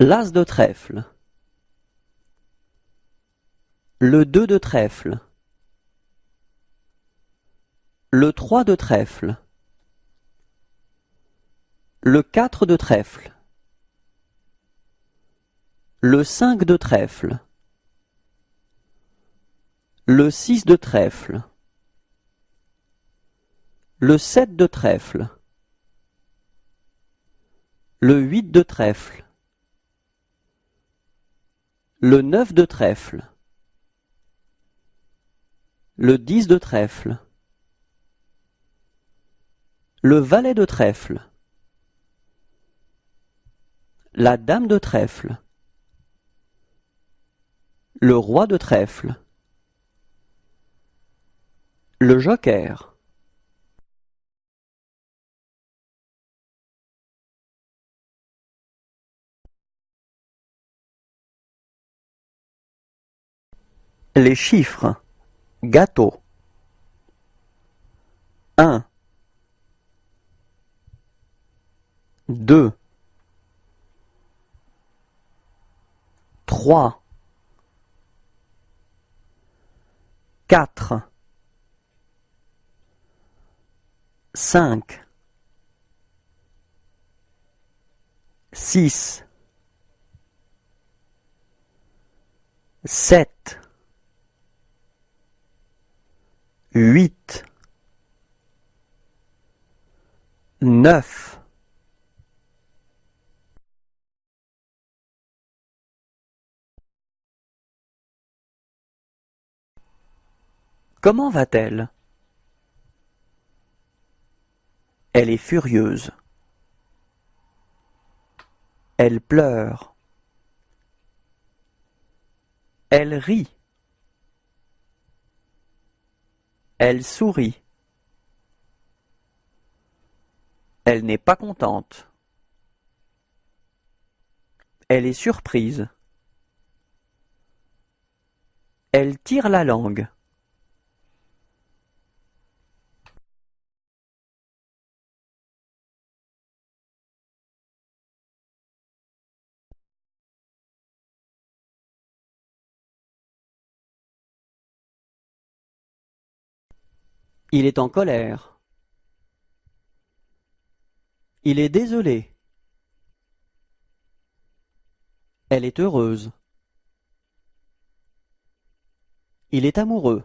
l'as de trèfle, le 2 de trèfle, le 3 de trèfle, le 4 de trèfle, le 5 de trèfle, le 6 de trèfle, le 7 de trèfle, le 8 de trèfle, le 9 de trèfle, le 10 de trèfle, le valet de trèfle, la dame de trèfle, le roi de trèfle, le joker. Les chiffres. Gâteau. 1, 2, 3, 4, 5, 6, 7, 8, 9, comment va-t-elle? Elle est furieuse. Elle pleure. Elle rit. Elle sourit. Elle n'est pas contente. Elle est surprise. Elle tire la langue. Il est en colère. Il est désolé. Elle est heureuse. Il est amoureux.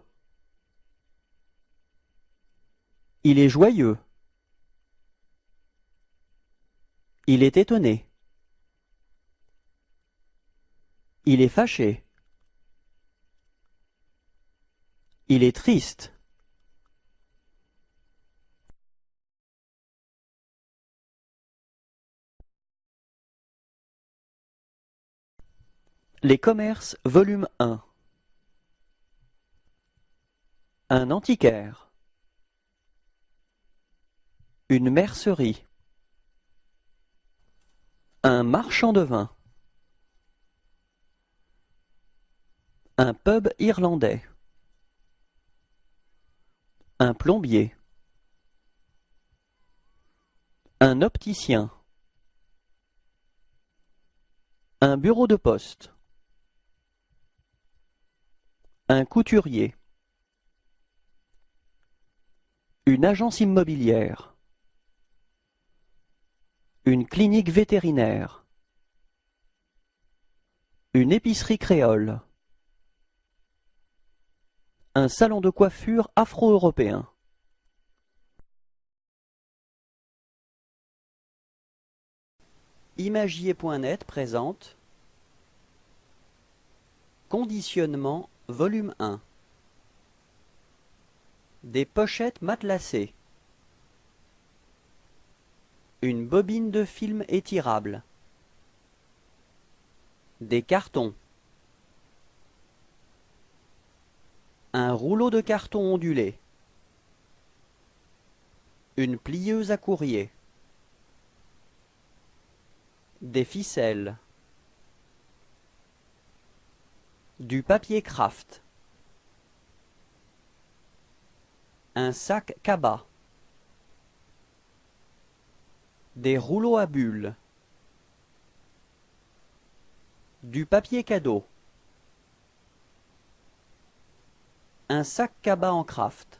Il est joyeux. Il est étonné. Il est fâché. Il est triste. Les commerces, volume 1. Un antiquaire. Une mercerie. Un marchand de vin. Un pub irlandais. Un plombier. Un opticien. Un bureau de poste. Un couturier. Une agence immobilière. Une clinique vétérinaire. Une épicerie créole. Un salon de coiffure afro-européen. Imagier.net présente Conditionnement, volume 1. Des pochettes matelassées. Une bobine de film étirable. Des cartons. Un rouleau de carton ondulé. Une plieuse à courrier. Des ficelles. Du papier craft. Un sac cabas. Des rouleaux à bulles. Du papier cadeau. Un sac cabas en craft.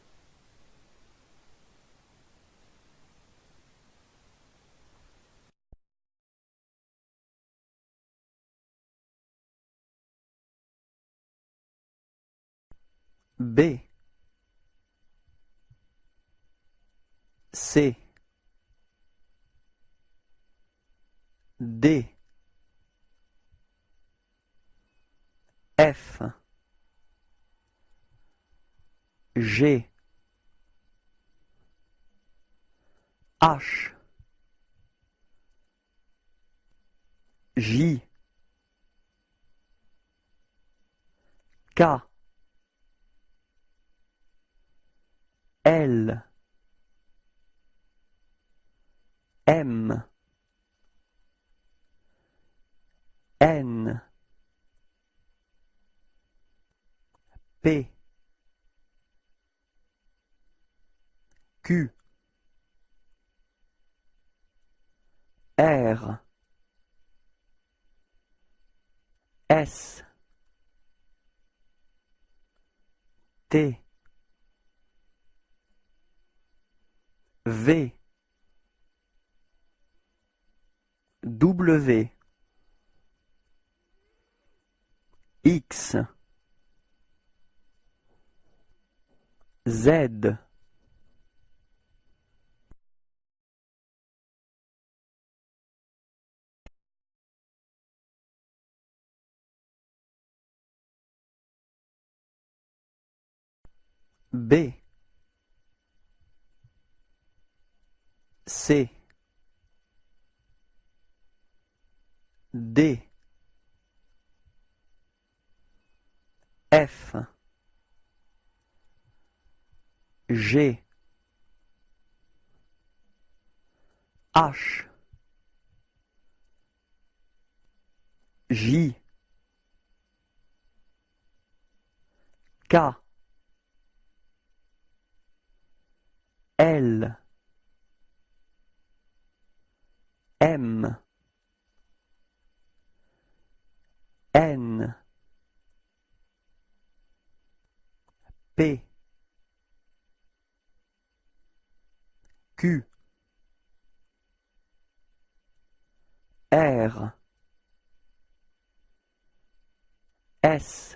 B C D F G H J K L M N P Q R S T V W X Z B C D F G H J K L M N P Q R S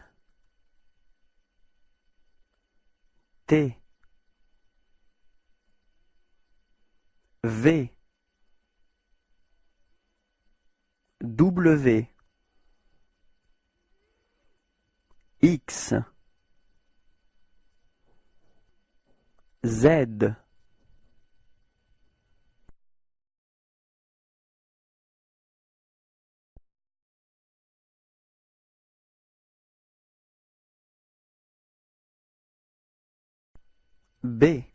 T V W X Z B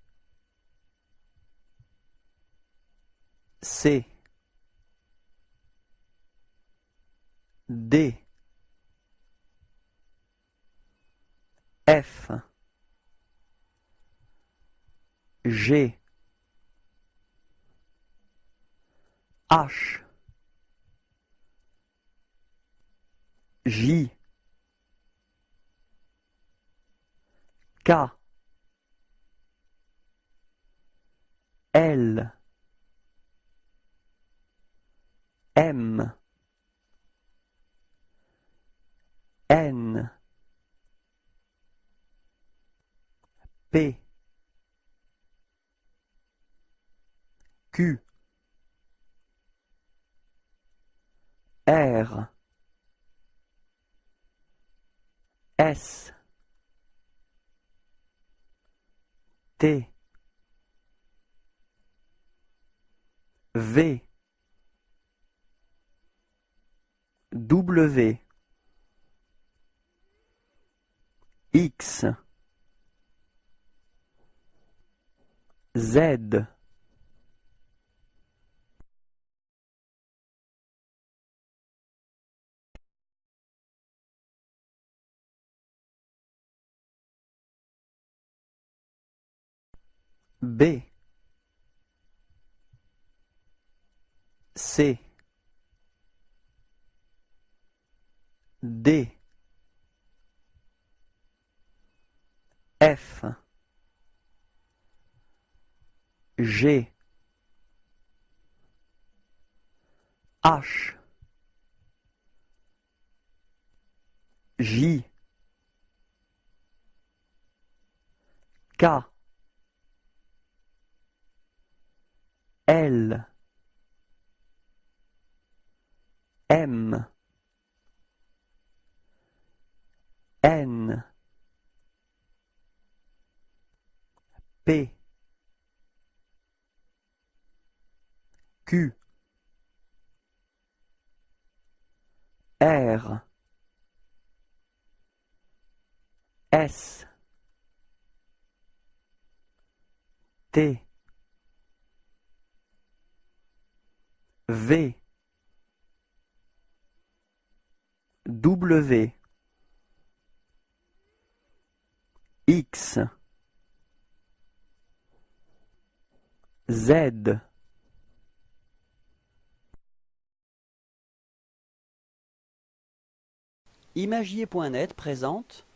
C D F G H J K L M N P Q R S T V W X Z B C D, F, G, H, J, K, L, M, N, P, Q, R, S, T, V, W, X, Z. Imagier.net présente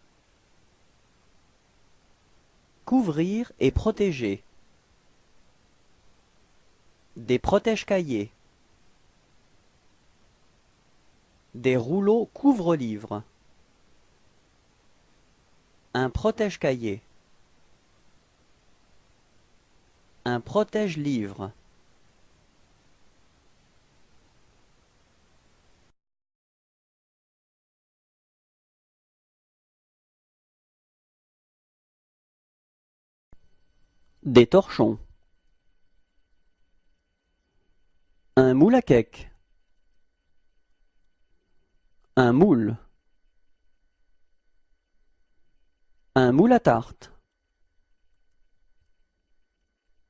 Couvrir et protéger. Des protège-cahiers. Des rouleaux couvre-livres. Un protège-cahier. Un protège-livre. Des torchons. Un moule à cake. Un moule. Un moule à tarte.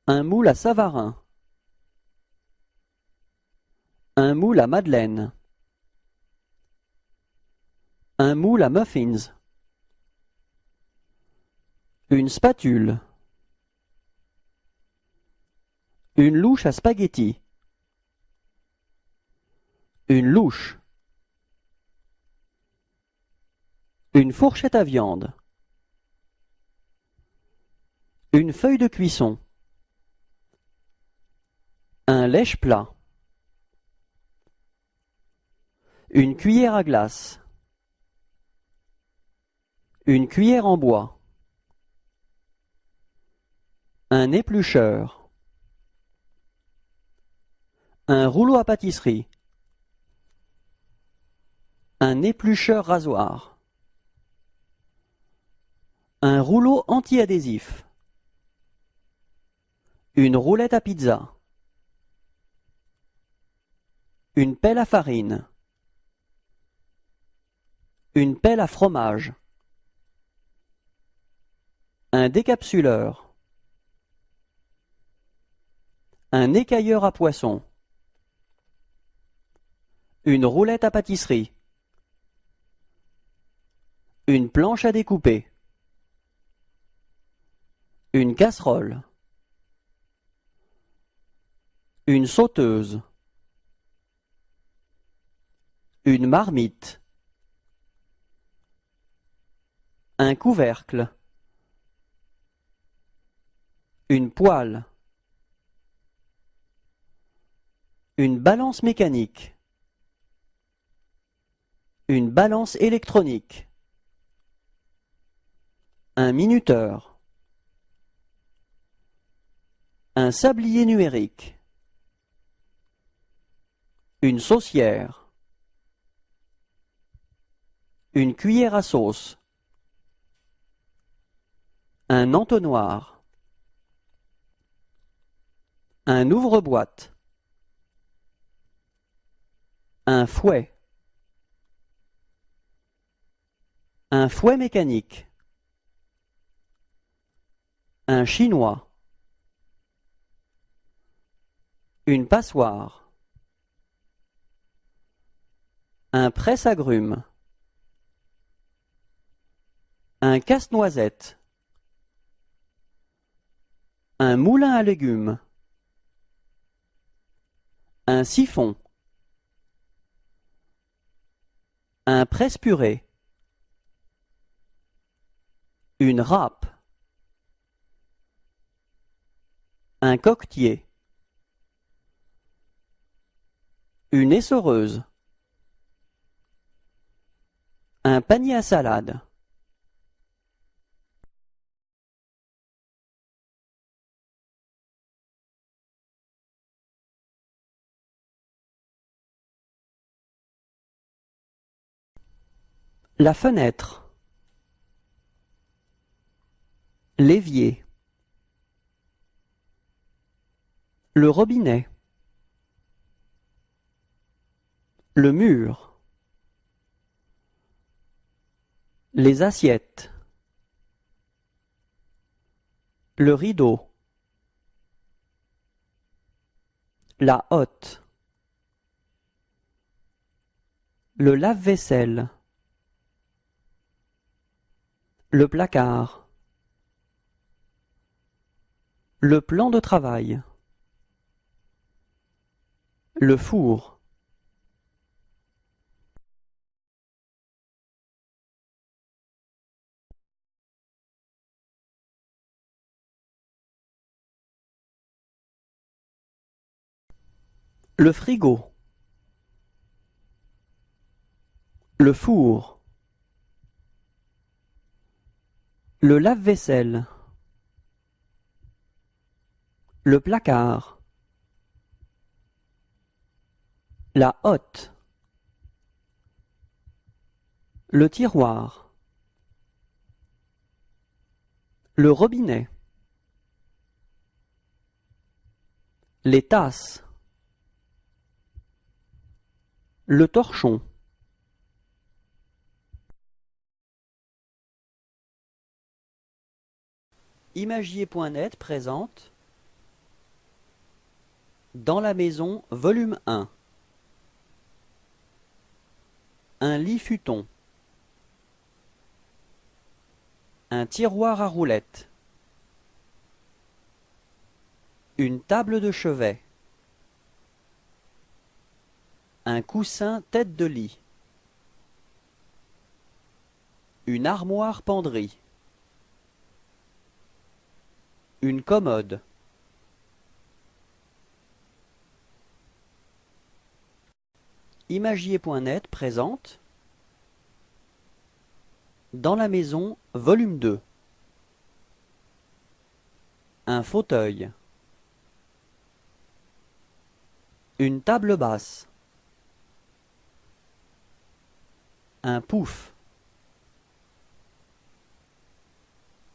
Un moule à Savarin. Un moule à madeleine. Un moule à muffins. Une spatule. Une louche à spaghetti. Une louche. Une fourchette à viande. Une feuille de cuisson. Un lèche-plat. Une cuillère à glace. Une cuillère en bois. Un éplucheur. Un rouleau à pâtisserie. Un éplucheur rasoir. Un rouleau anti-adhésif. Une roulette à pizza. Une pelle à farine. Une pelle à fromage. Un décapsuleur. Un écailleur à poisson. Une roulette à pâtisserie. Une planche à découper. Une casserole. Une sauteuse. Une marmite. Un couvercle. Une poêle. Une balance mécanique. Une balance électronique. Un minuteur. Un sablier numérique. Une saucière. Une cuillère à sauce. Un entonnoir. Un ouvre-boîte. Un fouet. Un fouet mécanique. Un chinois. Une passoire. Un presse-agrumes. Un casse-noisette. Un moulin à légumes. Un siphon. Un presse-purée. Une râpe. Un coquetier. Une essoreuse. Un panier à salade. La fenêtre. L'évier. Le robinet. Le mur. Les assiettes. Le rideau. La hotte. Le lave-vaisselle. Le placard. Le plan de travail. Le four. Le frigo. Le four. Le lave-vaisselle. Le placard. La hotte. Le tiroir. Le robinet. Les tasses. Le torchon. Imagier.net présente Dans la maison, volume 1. Un lit futon. Un tiroir à roulettes. Une table de chevet. Un coussin tête de lit. Une armoire penderie. Une commode. Imagier.net présente Dans la maison, volume 2. Un fauteuil. Une table basse. Un pouf.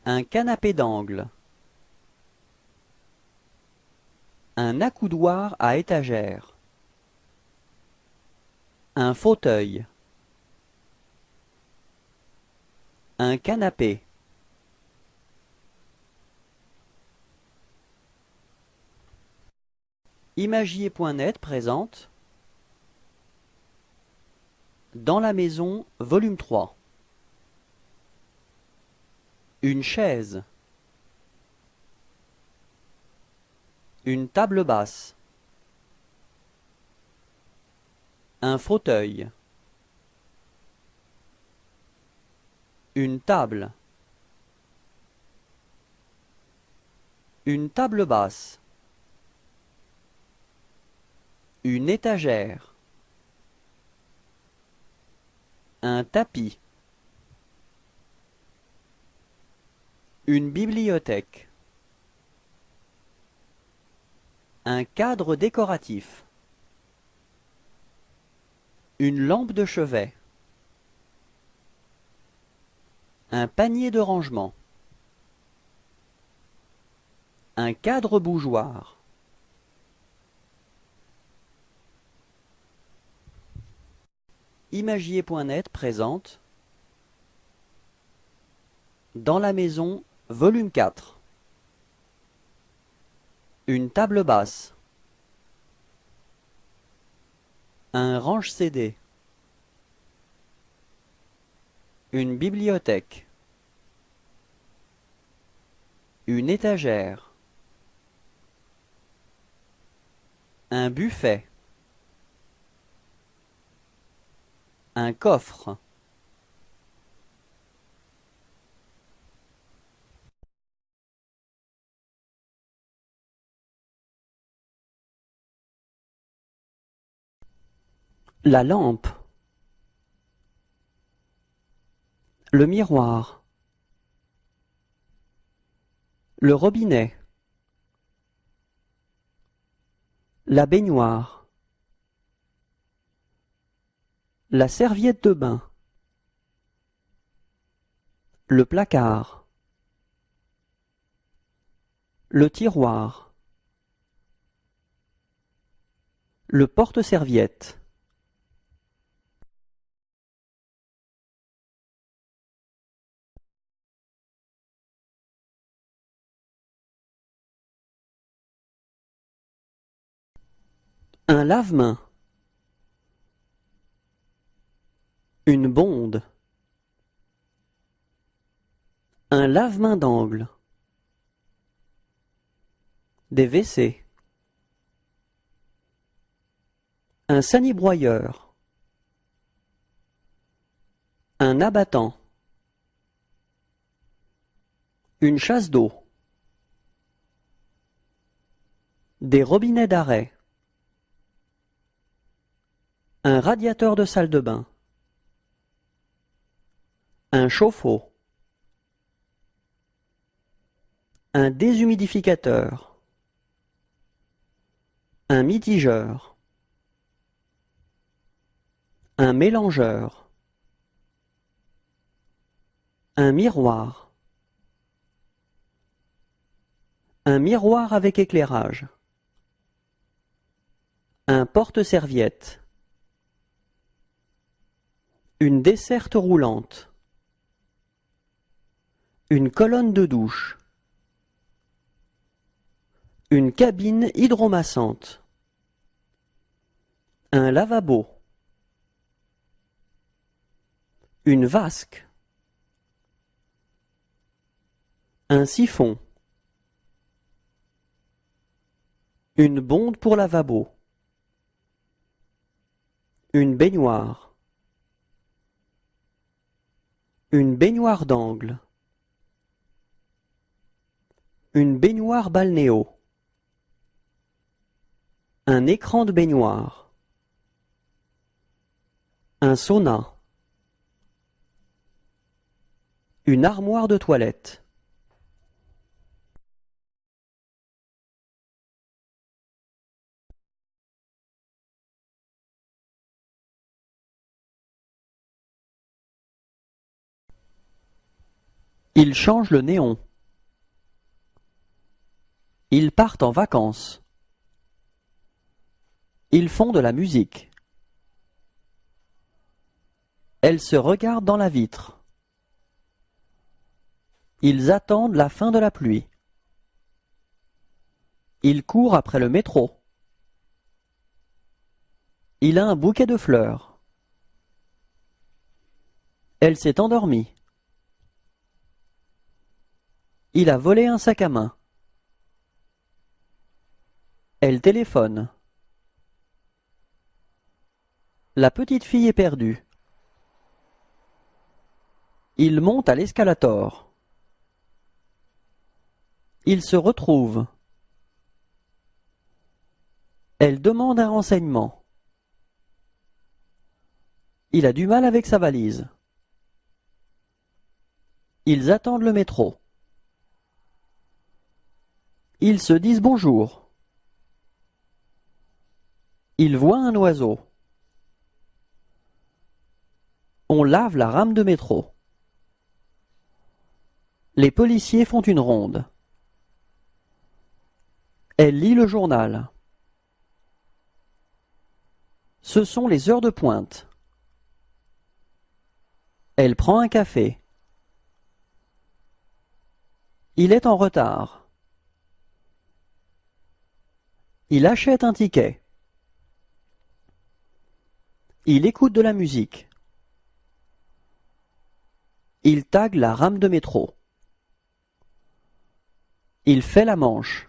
Un canapé d'angle. Un accoudoir à étagère. Un fauteuil. Un canapé. Imagier.net présente Dans la maison, volume 3. Une chaise. Une table basse. Un fauteuil. Une table. Une table basse. Une étagère. Un tapis. Une bibliothèque. Un cadre décoratif. Une lampe de chevet. Un panier de rangement. Un cadre bougeoir. Imagier.net présente Dans la maison, volume 4. Une table basse. Un range-CD. Une bibliothèque. Une étagère. Un buffet. Un coffre. La lampe. Le miroir. Le robinet. La baignoire. La serviette de bain. Le placard. Le tiroir. Le porte-serviette. Un lave-mains. Une bonde. Un lave-mains d'angle. Des WC. Un sanibroyeur. Un abattant. Une chasse d'eau. Des robinets d'arrêt. Un radiateur de salle de bain. Un chauffe-eau. Un déshumidificateur. Un mitigeur. Un mélangeur. Un miroir. Un miroir avec éclairage. Un porte-serviette. Une desserte roulante. Une colonne de douche. Une cabine hydromassante. Un lavabo. Une vasque. Un siphon. Une bonde pour lavabo. Une baignoire. Une baignoire d'angle. Une baignoire balnéo. Un écran de baignoire. Un sauna. Une armoire de toilette. Ils changent le néon. Ils partent en vacances. Ils font de la musique. Elles se regardent dans la vitre. Ils attendent la fin de la pluie. Ils courent après le métro. Il a un bouquet de fleurs. Elle s'est endormie. Il a volé un sac à main. Elle téléphone. La petite fille est perdue. Il monte à l'escalator. Il se retrouve. Elle demande un renseignement. Il a du mal avec sa valise. Ils attendent le métro. Ils se disent bonjour. Ils voient un oiseau. On lave la rame de métro. Les policiers font une ronde. Elle lit le journal. Ce sont les heures de pointe. Elle prend un café. Il est en retard. Il achète un ticket. Il écoute de la musique. Il tague la rame de métro. Il fait la manche.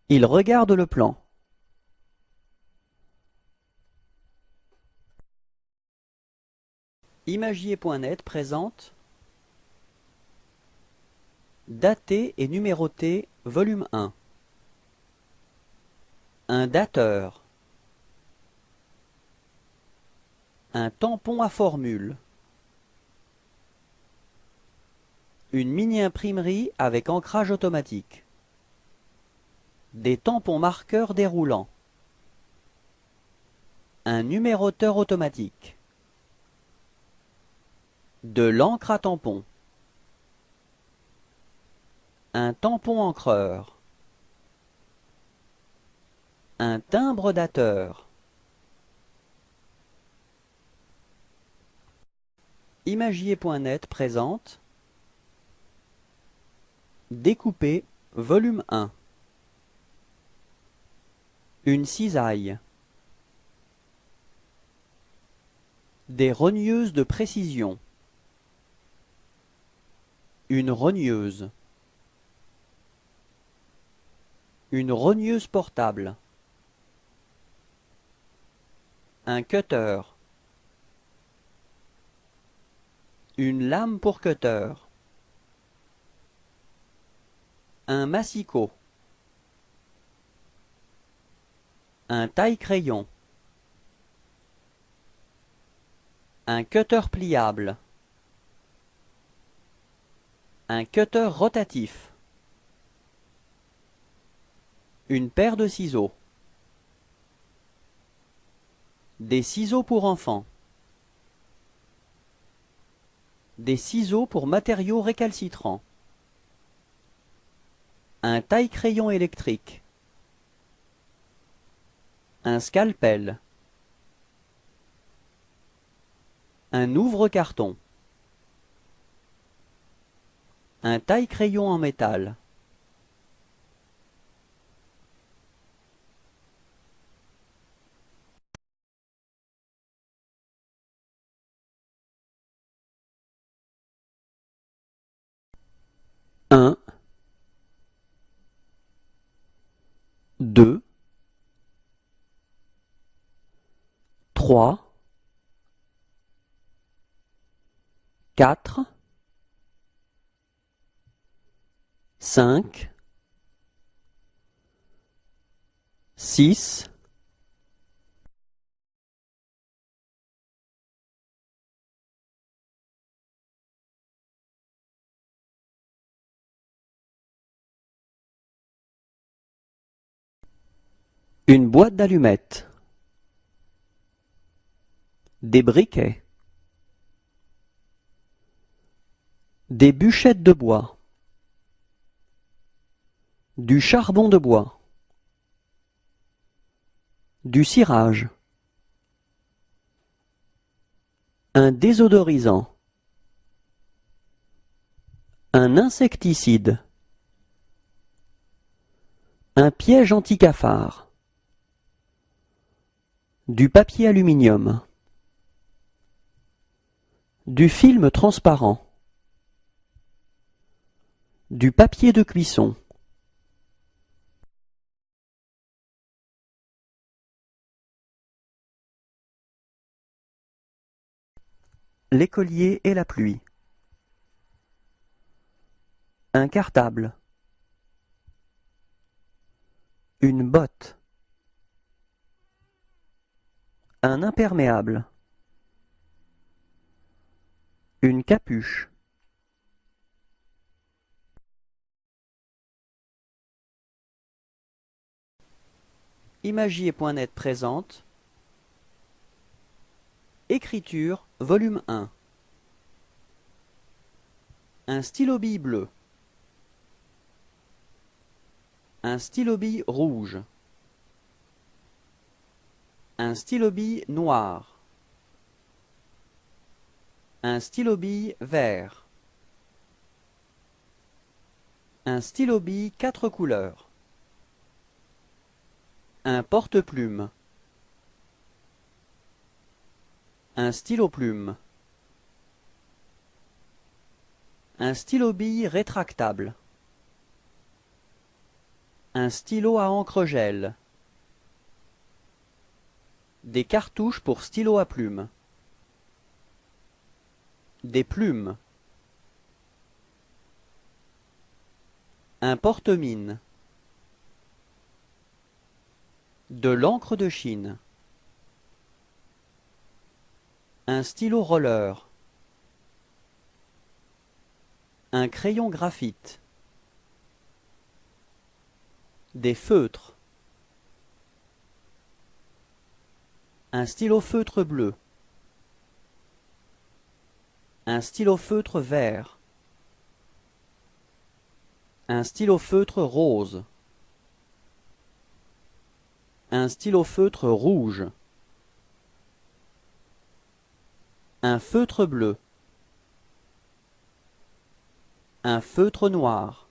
Il regarde le plan. Imagier.net présente Dater et numéroter, volume 1. Un dateur. Un tampon à formule. Une mini-imprimerie avec ancrage automatique. Des tampons marqueurs déroulants. Un numéroteur automatique. De l'encre à tampon. Un tampon encreur. Un timbre dateur. Imagier.net présente Découper, volume 1. Une cisaille. Des rogneuses de précision. Une rogneuse. Une rogneuse portable. Un cutter. Une lame pour cutter. Un massicot. Un taille-crayon. Un cutter pliable. Un cutter rotatif. Une paire de ciseaux. Des ciseaux pour enfants. Des ciseaux pour matériaux récalcitrants. Un taille-crayon électrique. Un scalpel. Un ouvre-carton. Un taille-crayon en métal. Un, 2, 3, 4, 5, 6, 1 boîte d'allumettes. Des briquets. Des bûchettes de bois. Du charbon de bois. Du cirage. Un désodorisant. Un insecticide. Un piège anti-cafard. Du papier aluminium. Du film transparent. Du papier de cuisson. L'écolier et la pluie. Un cartable. Une botte. Un imperméable. Une capuche. Imagier.net présente Écriture, volume 1. Un stylo-bille bleu. Un stylo-bille rouge. Un stylo-bille noir. Un stylo-bille vert. Un stylo-bille 4 couleurs. Un porte-plume. Un stylo-plume. Un stylo-bille rétractable. Un stylo à encre gel. Des cartouches pour stylo à plume. Des plumes. Un porte-mine. De l'encre de Chine. Un stylo roller. Un crayon graphite. Des feutres. Un stylo feutre bleu. Un stylo feutre vert. Un stylo feutre rose. Un stylo feutre rouge. Un feutre bleu. Un feutre noir.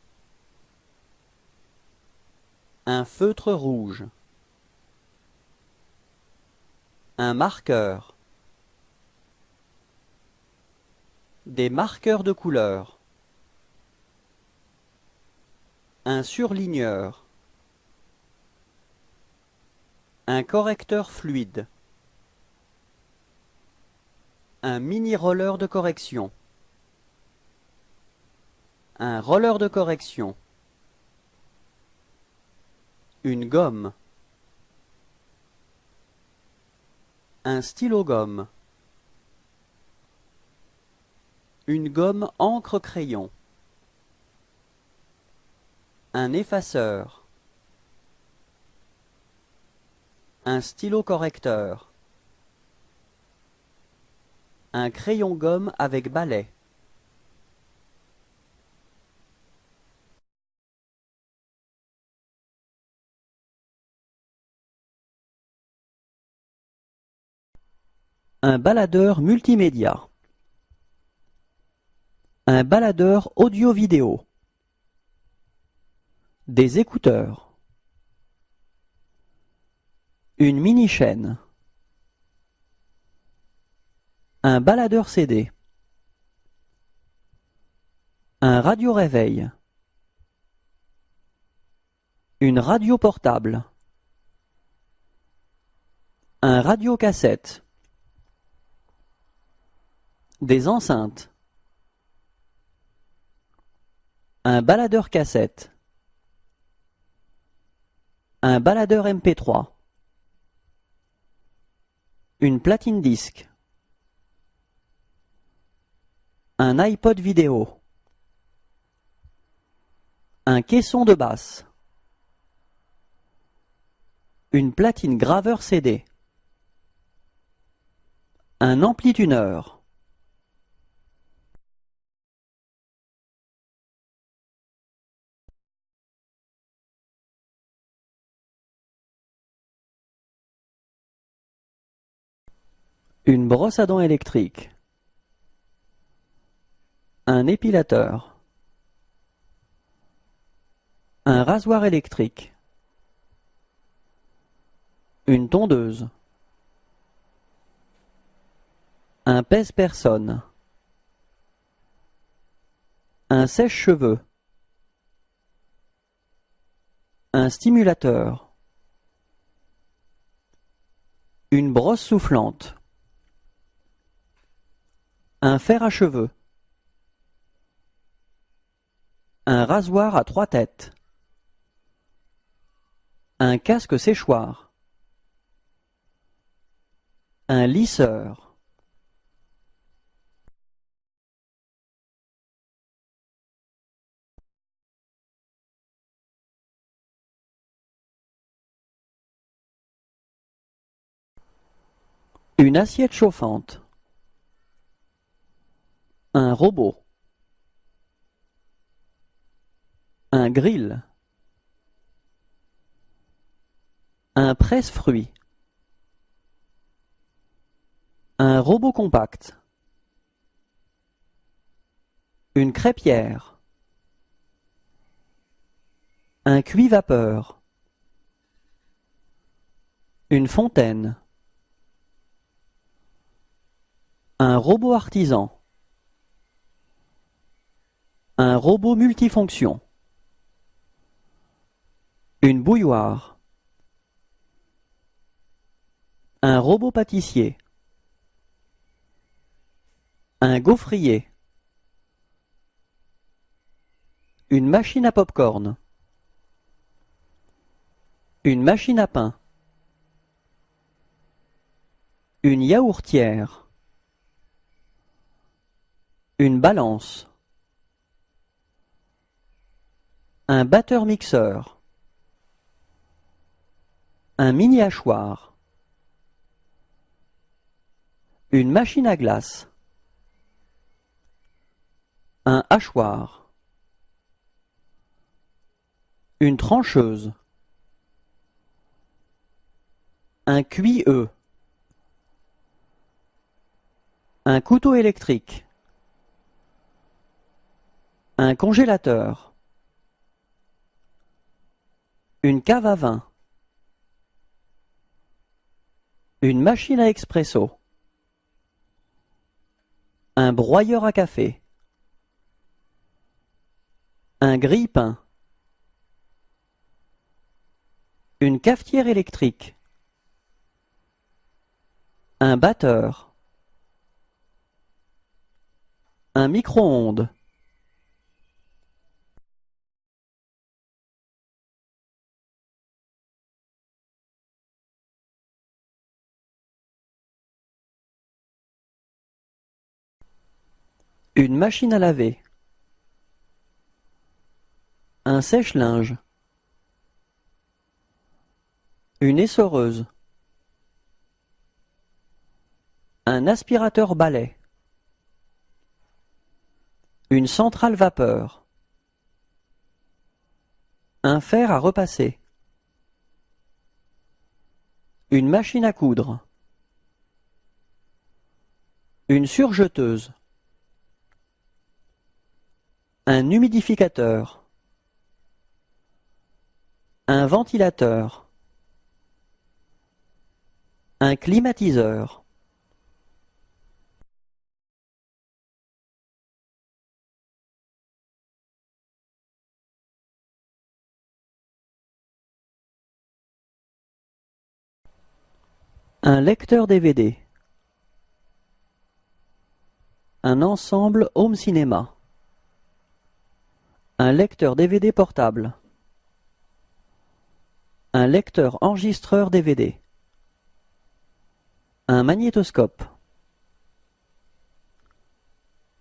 Un feutre rouge. Un marqueur. Des marqueurs de couleur. Un surligneur. Un correcteur fluide. Un mini-roller de correction. Un roller de correction. Une gomme. Un stylo-gomme. Une gomme encre-crayon. Un effaceur. Un stylo correcteur. Un crayon gomme avec balai. Un baladeur multimédia. Un baladeur audio-vidéo. Des écouteurs. Une mini-chaîne. Un baladeur CD. Un radio-réveil. Une radio portable. Un radio-cassette. Des enceintes. Un baladeur cassette. Un baladeur MP3. Une platine disque. Un iPod vidéo. Un caisson de basse. Une platine graveur CD. Un amplituneur. Une brosse à dents électrique. Un épilateur. Un rasoir électrique. Une tondeuse. Un pèse-personne. Un sèche-cheveux. Un stimulateur. Une brosse soufflante. Un fer à cheveux. Un rasoir à 3 têtes. Un casque séchoir. Un lisseur. Une assiette chauffante. Un robot. Un grill. Un presse-fruits. Un robot compact. Une crêpière. Un cuit-vapeur. Une fontaine. Un robot artisan. Un robot multifonction. Une bouilloire. Un robot pâtissier. Un gaufrier. Une machine à pop-corn. Une machine à pain. Une yaourtière. Une balance. Un batteur-mixeur. Un mini-hachoir. Une machine à glace. Un hachoir. Une trancheuse. Un cuilleux. Un couteau électrique. Un congélateur. Une cave à vin. Une machine à expresso. Un broyeur à café. Un grille-pain. Une cafetière électrique. Un batteur. Un micro-ondes. Une machine à laver. Un sèche-linge. Une essoreuse. Un aspirateur balai. Une centrale vapeur. Un fer à repasser. Une machine à coudre. Une surjeteuse. Un humidificateur. Un ventilateur. Un climatiseur. Un lecteur DVD. Un ensemble home cinéma. Un lecteur DVD portable. Un lecteur enregistreur DVD. Un magnétoscope.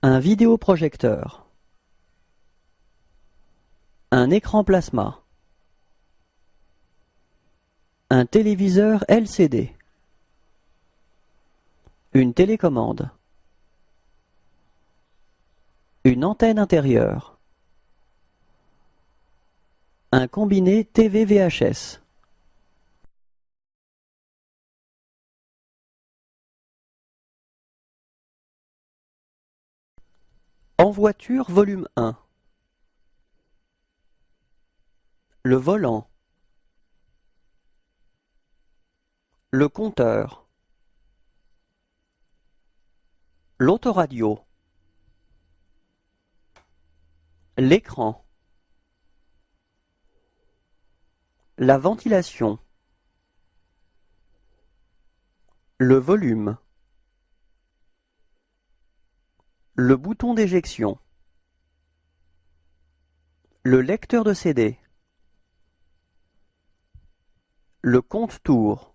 Un vidéoprojecteur. Un écran plasma. Un téléviseur LCD. Une télécommande. Une antenne intérieure. Un combiné TV VHS. En voiture, volume 1. Le volant. Le compteur. L'autoradio. L'écran. La ventilation. Le volume. Le bouton d'éjection. Le lecteur de CD. Le compte-tours.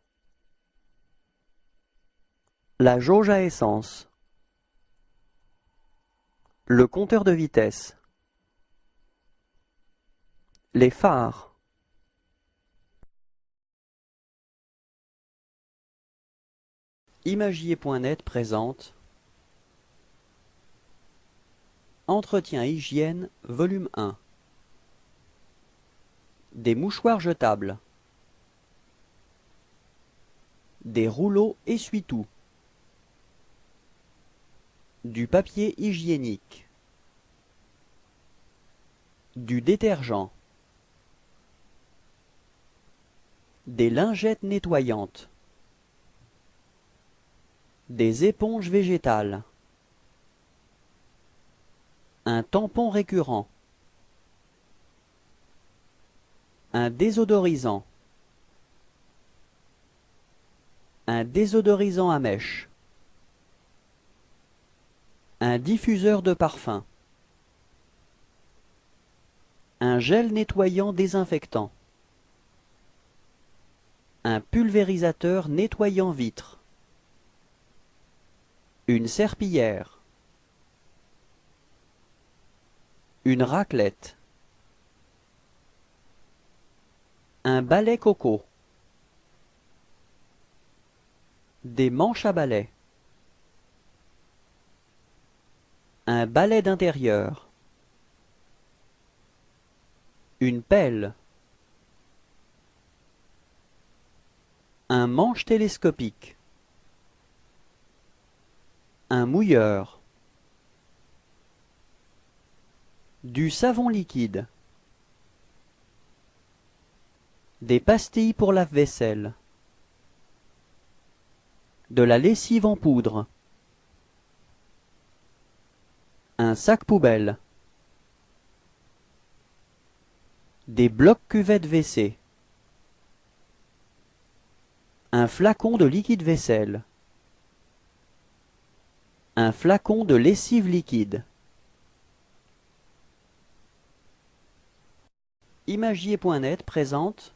La jauge à essence. Le compteur de vitesse. Les phares. Imagier.net présente Entretien hygiène, volume 1. Des mouchoirs jetables. Des rouleaux essuie-tout. Du papier hygiénique. Du détergent. Des lingettes nettoyantes. Des éponges végétales. Un tampon récurrent. Un désodorisant. Un désodorisant à mèche. Un diffuseur de parfum. Un gel nettoyant désinfectant. Un pulvérisateur nettoyant vitres. Une serpillière. Une raclette. Un balai coco. Des manches à balai. Un balai d'intérieur. Une pelle. Un manche télescopique. Un mouilleur. Du savon liquide. Des pastilles pour lave-vaisselle. De la lessive en poudre. Un sac poubelle. Des blocs cuvettes WC. Un flacon de liquide vaisselle. Un flacon de lessive liquide. Imagier.net présente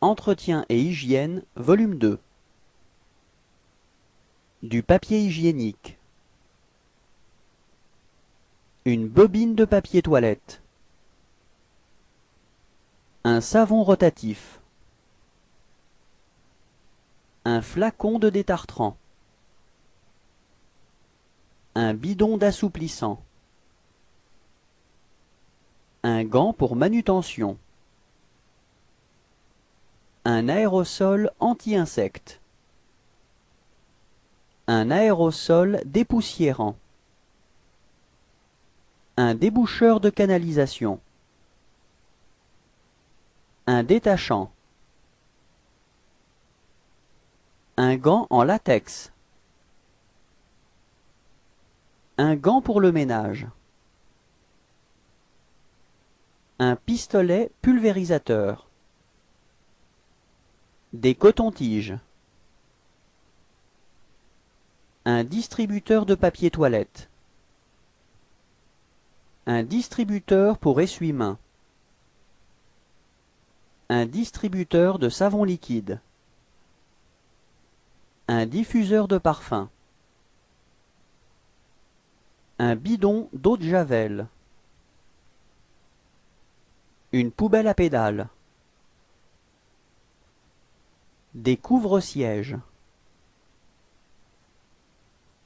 Entretien et hygiène, volume 2. Du papier hygiénique. Une bobine de papier toilette. Un savon rotatif. Un flacon de détartrant. Un bidon d'assouplissant. Un gant pour manutention. Un aérosol anti-insectes. Un aérosol dépoussiérant. Un déboucheur de canalisation. Un détachant. Un gant en latex. Un gant pour le ménage. Un pistolet pulvérisateur. Des cotons-tiges. Un distributeur de papier toilette. Un distributeur pour essuie-mains. Un distributeur de savon liquide. Un diffuseur de parfum. Un bidon d'eau de javel. Une poubelle à pédales. Des couvre-sièges.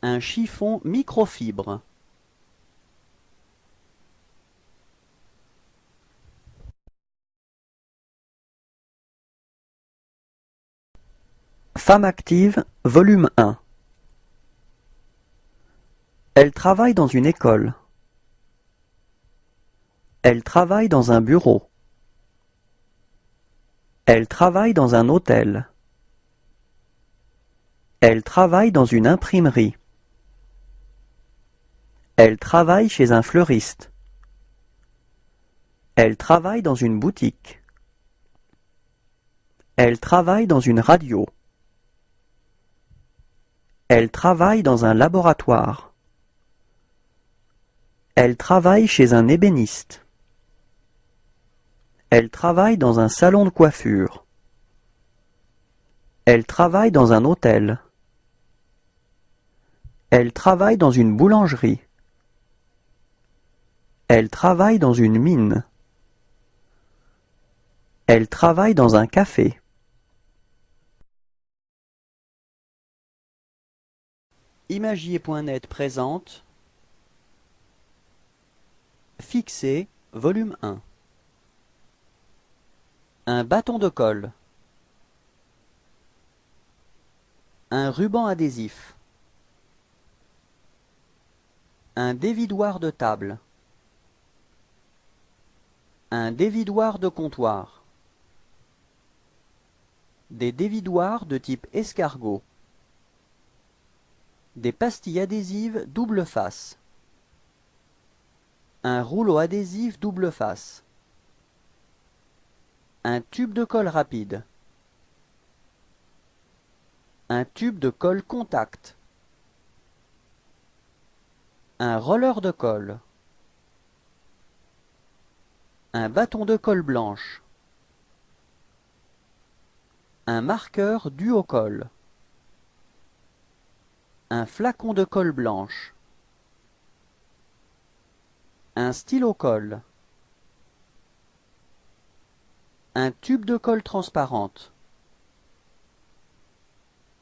Un chiffon microfibre. Femme active, volume 1. Elle travaille dans une école. Elle travaille dans un bureau. Elle travaille dans un hôtel. Elle travaille dans une imprimerie. Elle travaille chez un fleuriste. Elle travaille dans une boutique. Elle travaille dans une radio. Elle travaille dans un laboratoire. Elle travaille chez un ébéniste. Elle travaille dans un salon de coiffure. Elle travaille dans un hôtel. Elle travaille dans une boulangerie. Elle travaille dans une mine. Elle travaille dans un café. Imagier.net présente Fixer, volume 1. Un bâton de colle. Un ruban adhésif. Un dévidoir de table. Un dévidoir de comptoir. Des dévidoirs de type escargot. Des pastilles adhésives double face. Un rouleau adhésif double face. Un tube de colle rapide. Un tube de colle contact. Un roller de colle. Un bâton de colle blanche. Un marqueur dû au colle. Un flacon de colle blanche. Un stylo colle. Un tube de colle transparente.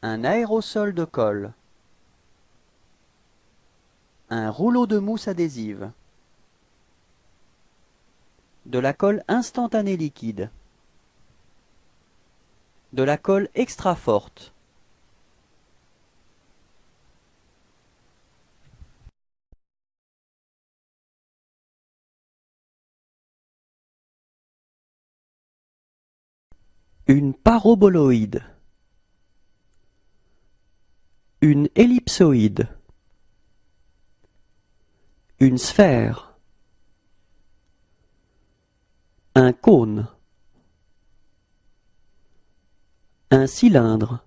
Un aérosol de colle. Un rouleau de mousse adhésive. De la colle instantanée liquide. De la colle extra forte. Une paraboloïde. Une ellipsoïde. Une sphère. Un cône. Un cylindre.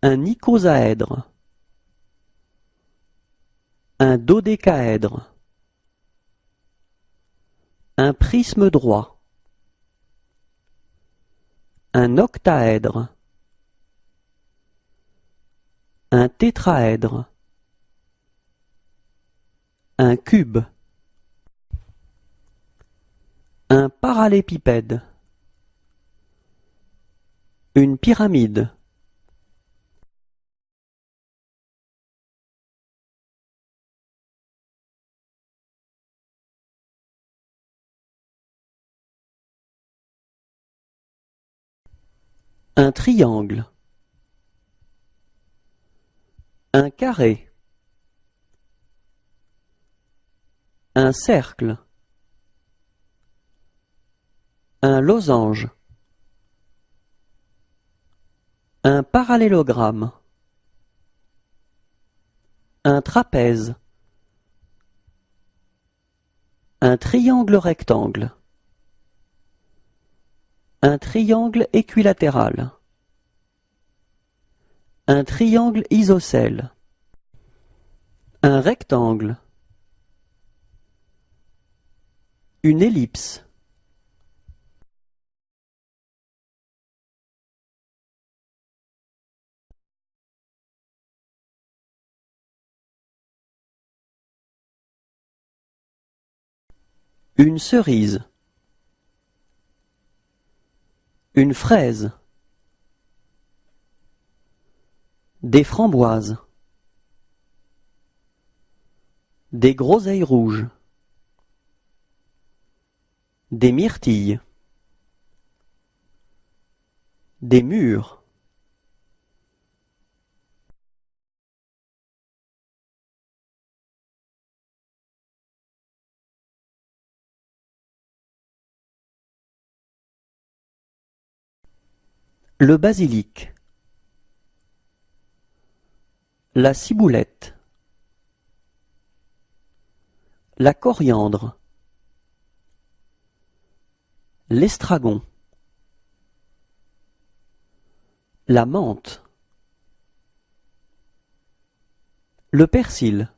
Un icosaèdre. Un dodécaèdre. Un prisme droit. Un octaèdre. Un tétraèdre. Un cube. Un parallépipède. Une pyramide. Un triangle. Un carré. Un cercle. Un losange. Un parallélogramme. Un trapèze. Un triangle rectangle. Un triangle équilatéral. Un triangle isocèle. Un rectangle. Une ellipse. Une cerise. Une fraise. Des framboises. Des groseilles rouges. Des myrtilles. Des mûres. Le basilic. La ciboulette. La coriandre. L'estragon. La menthe. Le persil.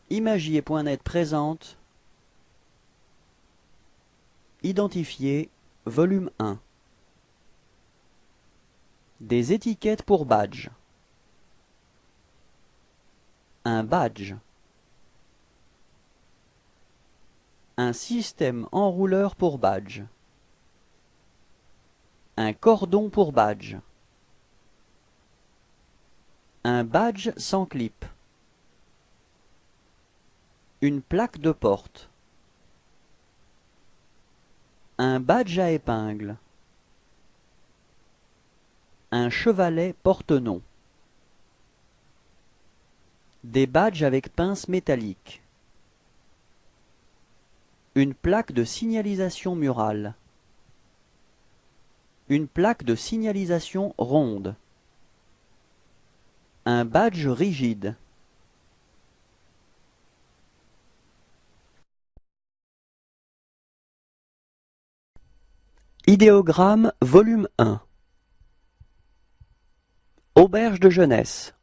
Imagier.net présente Identifier, volume 1. Des étiquettes pour badge. Un badge. Un système enrouleur pour badge. Un cordon pour badge. Un badge sans clip. Une plaque de porte. Un badge à épingle. Un chevalet porte-nom. Des badges avec pince métallique. Une plaque de signalisation murale. Une plaque de signalisation ronde. Un badge rigide. Idéogramme, volume 1. Auberge de jeunesse.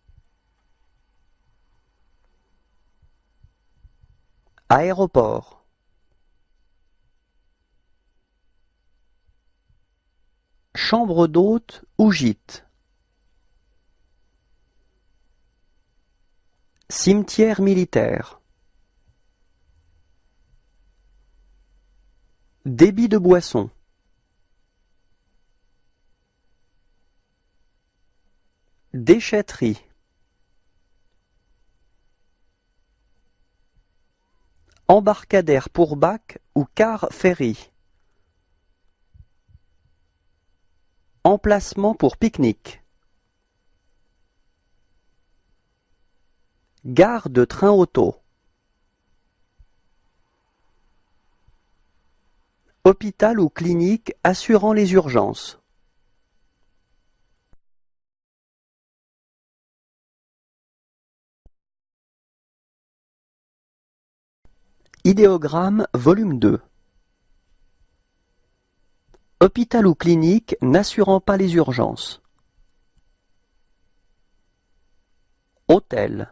Aéroport. Chambre d'hôte ou gîte. Cimetière militaire. Débit de boisson. Déchetterie. Embarcadère pour bac ou car ferry. Emplacement pour pique-nique. Gare de train auto. Hôpital ou clinique assurant les urgences. Idéogramme, volume 2. Hôpital ou clinique n'assurant pas les urgences. Hôtel.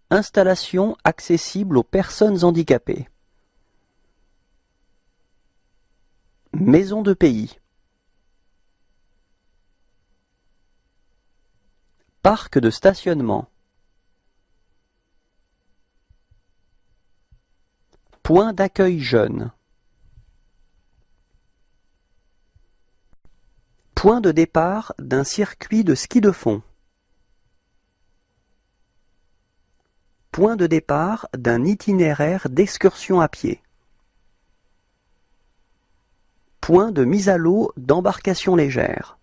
Installation accessible aux personnes handicapées. Maison de pays. Parc de stationnement. Point d'accueil jeune. Point de départ d'un circuit de ski de fond. Point de départ d'un itinéraire d'excursion à pied. Point de mise à l'eau d'embarcation légère.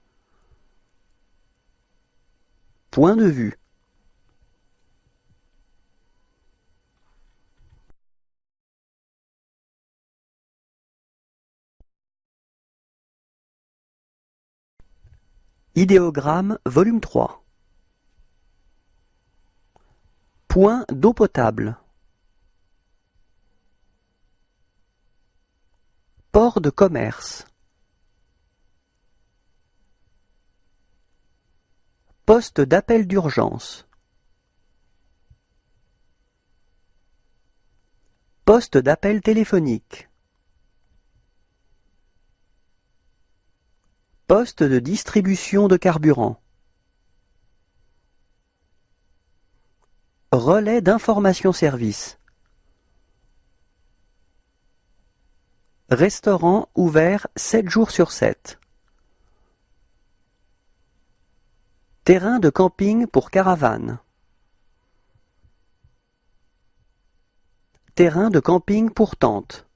Point de vue. Idéogramme, volume 3. Point d'eau potable. Port de commerce. Poste d'appel d'urgence. Poste d'appel téléphonique. Poste de distribution de carburant. Relais d'information-service. Restaurant ouvert 7 jours sur 7. Terrain de camping pour caravane. Terrain de camping pour tente.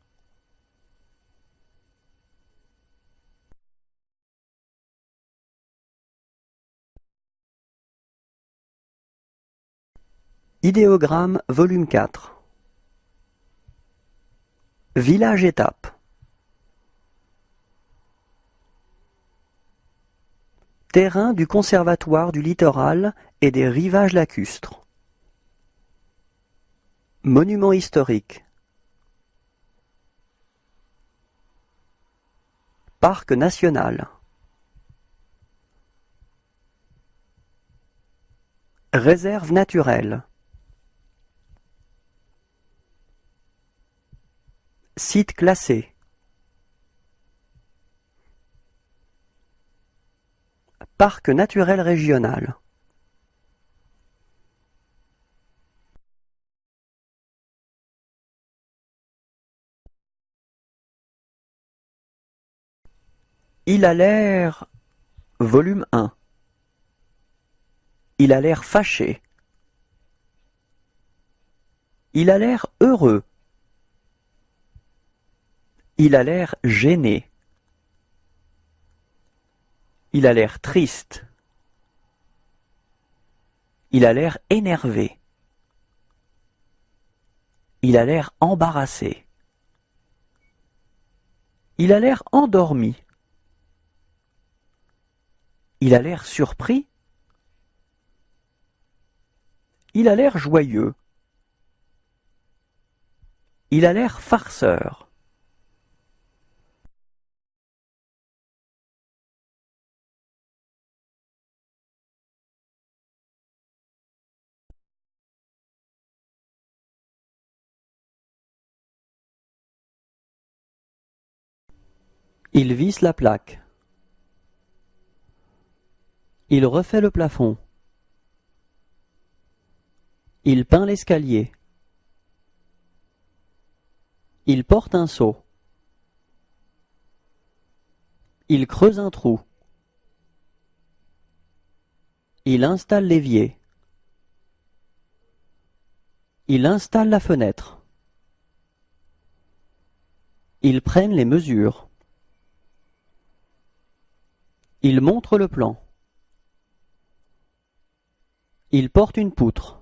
Idéogramme, volume 4. Village-étape. Terrain du Conservatoire du littoral et des rivages lacustres. Monument historique. Parc national. Réserve naturelle. Site classé. Parc naturel régional. Il a l'air... Volume 1. Il a l'air fâché. Il a l'air heureux. Il a l'air gêné. Il a l'air triste. Il a l'air énervé. Il a l'air embarrassé. Il a l'air endormi. Il a l'air surpris. Il a l'air joyeux. Il a l'air farceur. Il visse la plaque. Il refait le plafond. Il peint l'escalier. Il porte un seau. Il creuse un trou. Il installe l'évier. Il installe la fenêtre. Ils prennent les mesures. Il montre le plan. Il porte une poutre.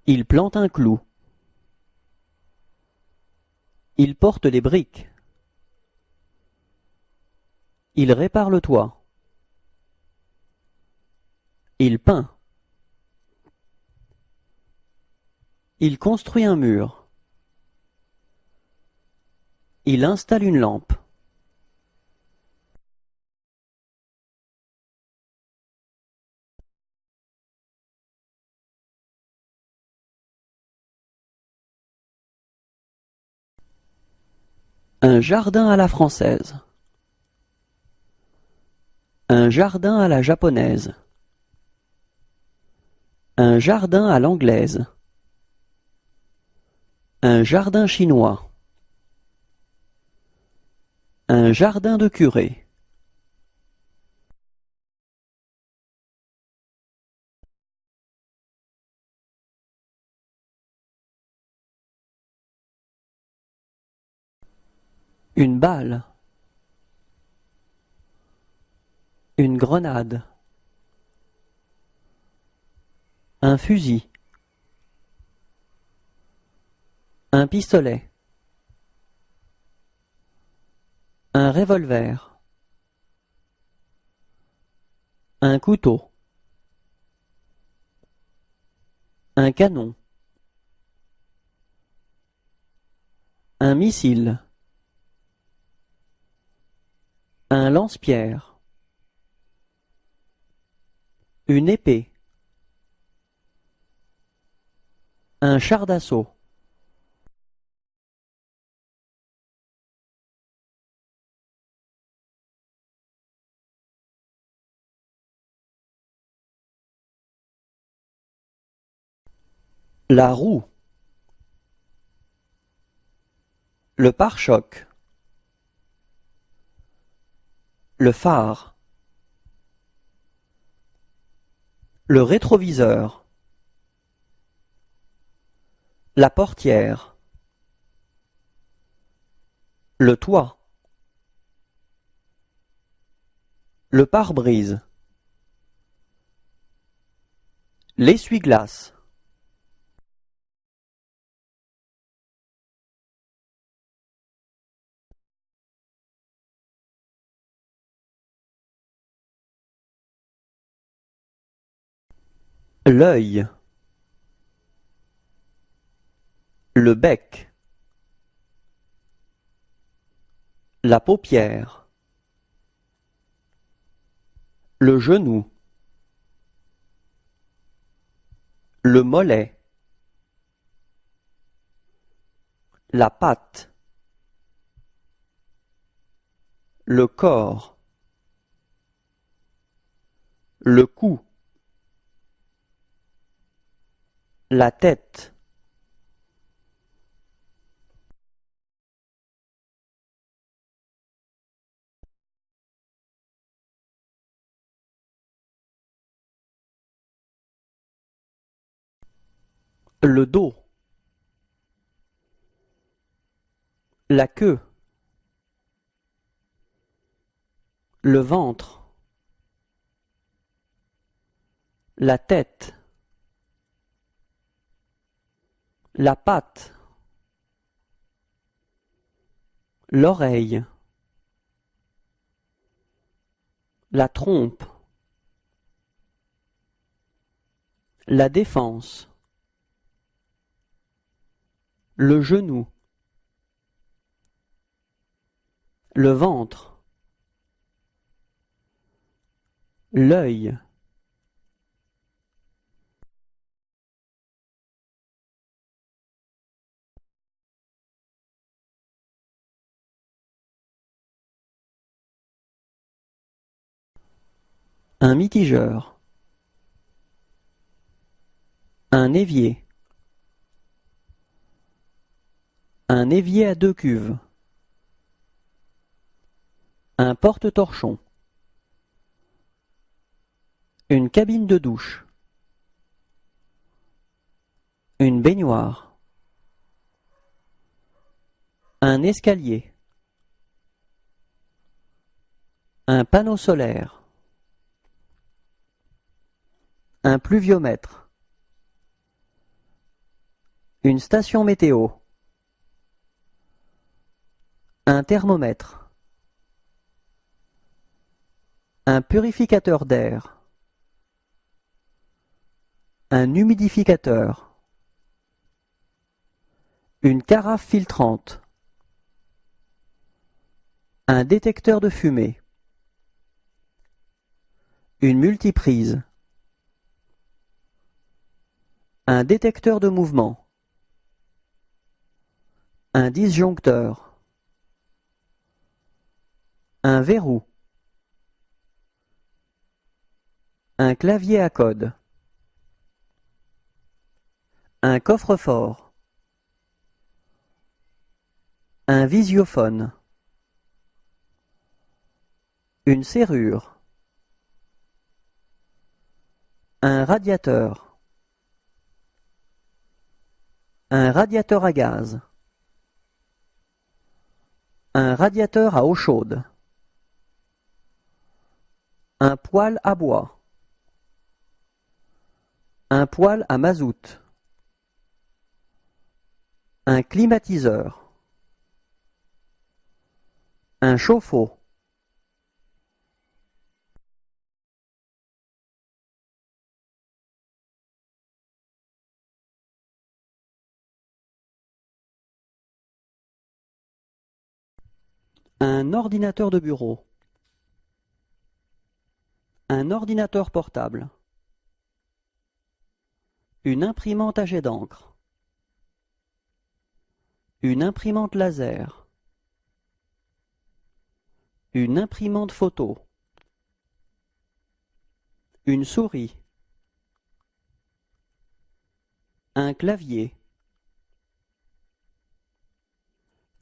Il plante un clou. Il porte les briques. Il répare le toit. Il peint. Il construit un mur. Il installe une lampe. Un jardin à la française. Un jardin à la japonaise. Un jardin à l'anglaise. Un jardin chinois. Un jardin de curé. Une balle. Une grenade. Un fusil. Un pistolet. Un revolver. Un couteau. Un canon. Un missile. Un lance-pierre. Une épée. Un char d'assaut. La roue. Le pare-choc. Le phare. Le rétroviseur. La portière. Le toit. Le pare-brise. L'essuie-glace. L'œil. Le bec. La paupière. Le genou. Le mollet. La patte. Le corps. Le cou. La tête. Le dos. La queue. Le ventre. La tête. La patte. L'oreille. La trompe. La défense. le genou, le ventre, l'œil, un mitigeur, un évier à deux cuves, un porte-torchon, une cabine de douche, une baignoire, un escalier, un panneau solaire, un pluviomètre, une station météo, un thermomètre, un purificateur d'air, un humidificateur, une carafe filtrante, un détecteur de fumée, une multiprise, un détecteur de mouvement, un disjoncteur, un verrou, un clavier à code, un coffre-fort, un visiophone, une serrure, un radiateur à gaz, un radiateur à eau chaude, un poêle à bois, un poêle à mazout, un climatiseur, un chauffe-eau, un ordinateur de bureau, un ordinateur portable, une imprimante à jet d'encre, une imprimante laser, une imprimante photo, une souris, un clavier,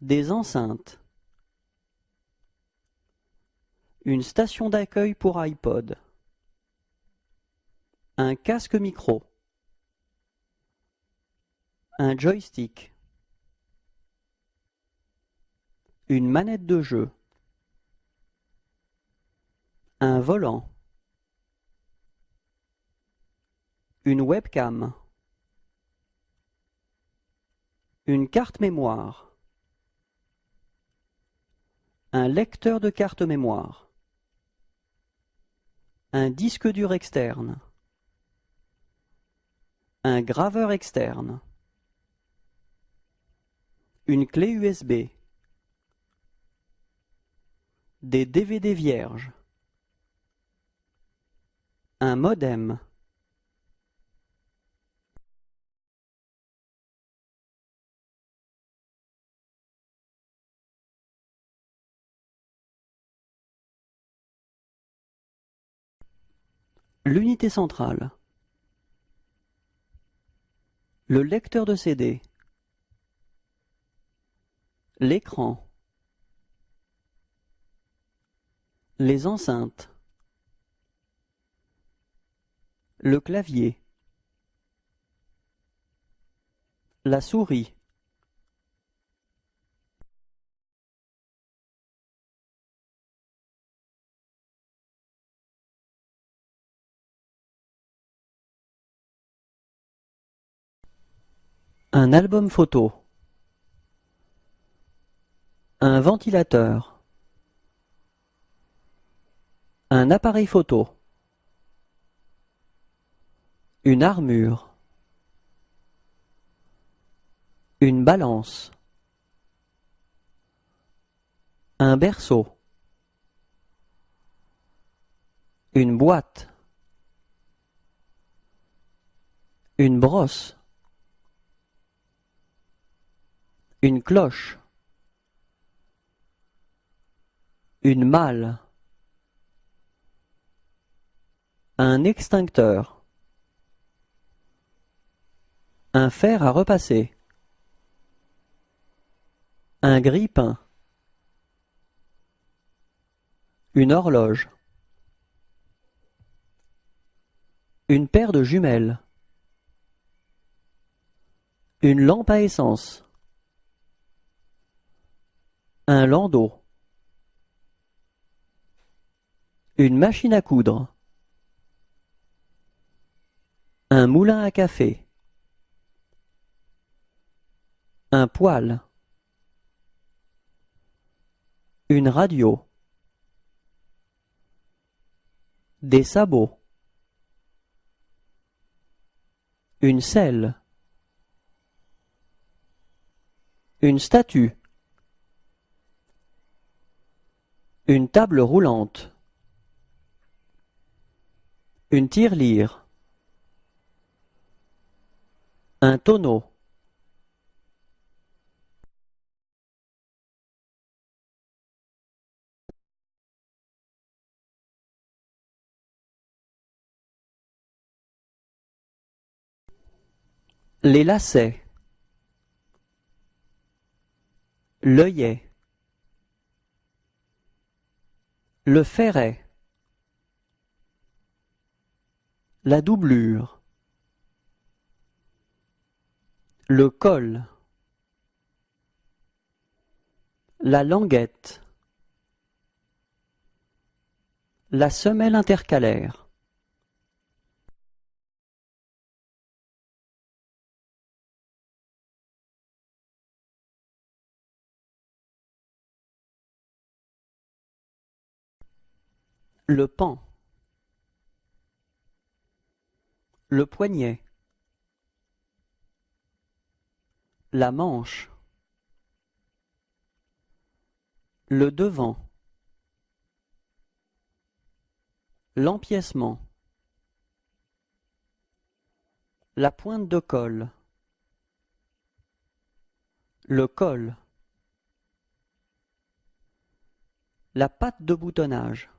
des enceintes, une station d'accueil pour iPod, un casque micro, un joystick, une manette de jeu, un volant, une webcam, une carte mémoire, un lecteur de carte mémoire, un disque dur externe, un graveur externe, une clé USB, des DVD vierges, un modem, l'unité centrale, le lecteur de CD, l'écran, les enceintes, le clavier, la souris, un album photo, un ventilateur, un appareil photo, une armure, Une balance. Un berceau. Une boîte. Une brosse. Une cloche. Une malle. Un extincteur. Un fer à repasser. Un grille-pain. Une horloge. Une paire de jumelles. Une lampe à essence. Un landau. Une machine à coudre. Un moulin à café. Un poêle. Une radio. Des sabots. Une selle. Une statue. Une table roulante. Une tirelire. Un tonneau. Les lacets. L'œillet. Le ferret. La doublure. Le col. La languette. La semelle intercalaire. Le pan. Le poignet. La manche. Le devant. L'empiècement. La pointe de colle. Le col. La patte de boutonnage.